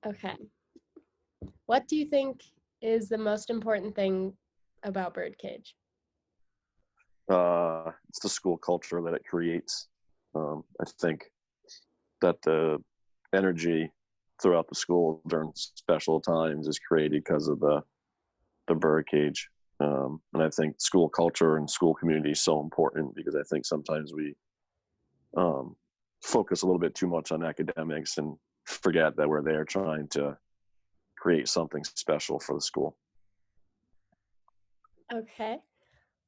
Okay. What do you think is the most important thing about Birdcage? It's the school culture that it creates. I think that the energy throughout the school during special times is created because of the birdcage. And I think school culture and school community is so important because I think sometimes we um, focus a little bit too much on academics and forget that we're there trying to create something special for the school. Okay.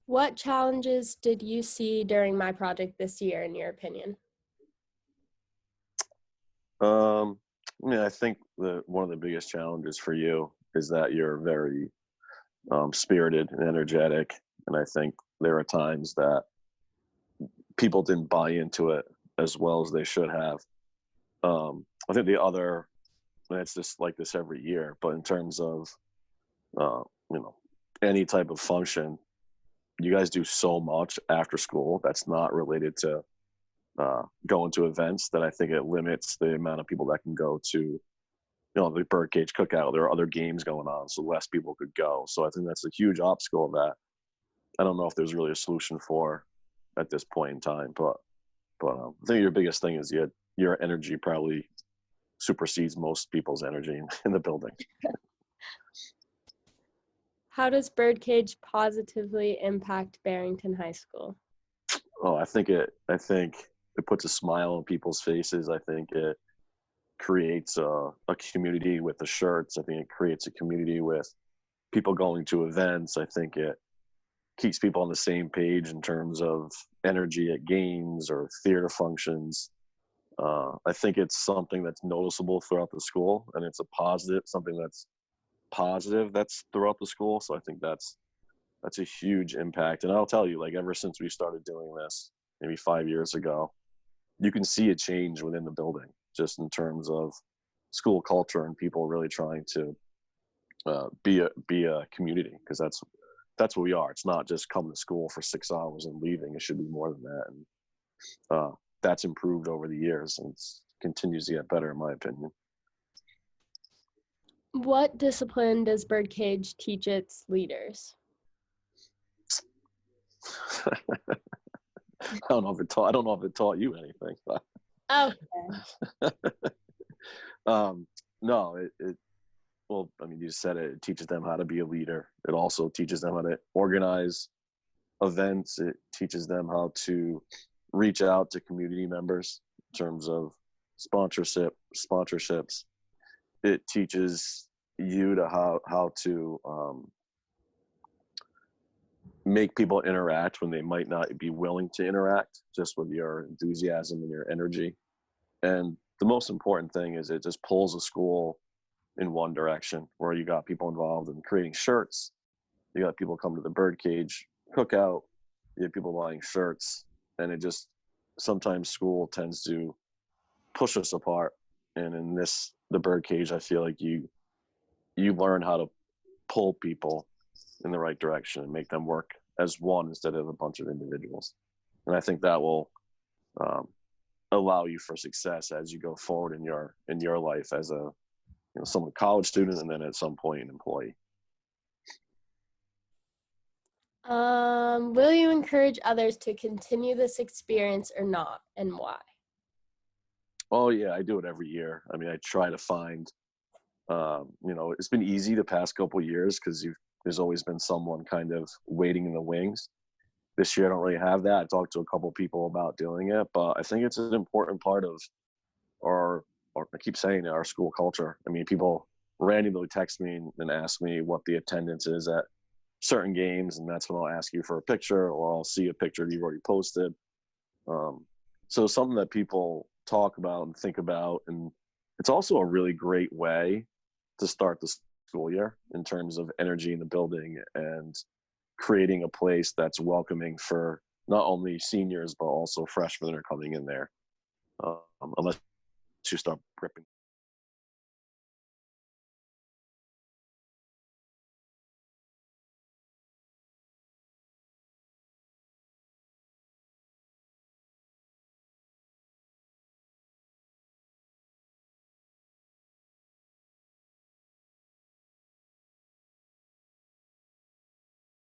What challenges did you see during my project this year, in your opinion? I think one of the biggest challenges for you is that you're very spirited and energetic, and I think there are times that people didn't buy into it as well as they should have. I think the other, and it's just like this every year, but in terms of uh, you know any type of function, you guys do so much after school that's not related to going to events that I think it limits the amount of people that can go to the birdcage cookout. There are other games going on, so less people could go. So I think that's a huge obstacle that I don't know if there's really a solution for at this point in time. But I think your biggest thing is your energy probably supersedes most people's energy in the building. How does Birdcage positively impact Barrington High School? Oh, I think it puts a smile on people's faces. I think it creates a community with the shirts. I think it creates a community with people going to events. I think it keeps people on the same page in terms of energy at games or theater functions. I think it's something that's noticeable throughout the school, and it's a positive, something that's positive that's throughout the school. So I think that's a huge impact. And I'll tell you, like ever since we started doing this, maybe 5 years ago, you can see a change within the building, just in terms of school culture and people really trying to be a community, because that's what we are. It's not just coming to school for 6 hours and leaving. It should be more than that, and that's improved over the years and continues to get better, in my opinion. What discipline does Birdcage teach its leaders? I don't know if it taught you anything. But Oh, no, well, I mean, you said it. It teaches them how to be a leader. It also teaches them how to organize events. It teaches them how to reach out to community members in terms of sponsorships. It teaches you to how to make people interact when they might not be willing to interact, just with your enthusiasm and your energy. And the most important thing is it just pulls a school in one direction, where you got people involved in creating shirts. You got people come to the birdcage cookout. You have people buying shirts, and it just sometimes school tends to push us apart. And in the birdcage, I feel like you learn how to pull people in the right direction and make them work as one instead of a bunch of individuals. And I think that will um, allow you for success as you go forward in your life as a some college student, and then at some point an employee. will you encourage others to continue this experience or not, and why? Oh yeah, I do it every year. I mean, I try to find, it's been easy the past couple of years because there's always been someone kind of waiting in the wings. This year, I don't really have that. I talked to a couple of people about doing it, but I think it's an important part of our, or I keep saying it, our school culture. I mean, people randomly text me and ask me what the attendance is at certain games, and that's when I'll ask you for a picture, or I'll see a picture that you've already posted. So something that people talk about and think about, and it's also a really great way to start the school year in terms of energy in the building and creating a place that's welcoming for not only seniors but also freshmen that are coming in there. Unless you start ripping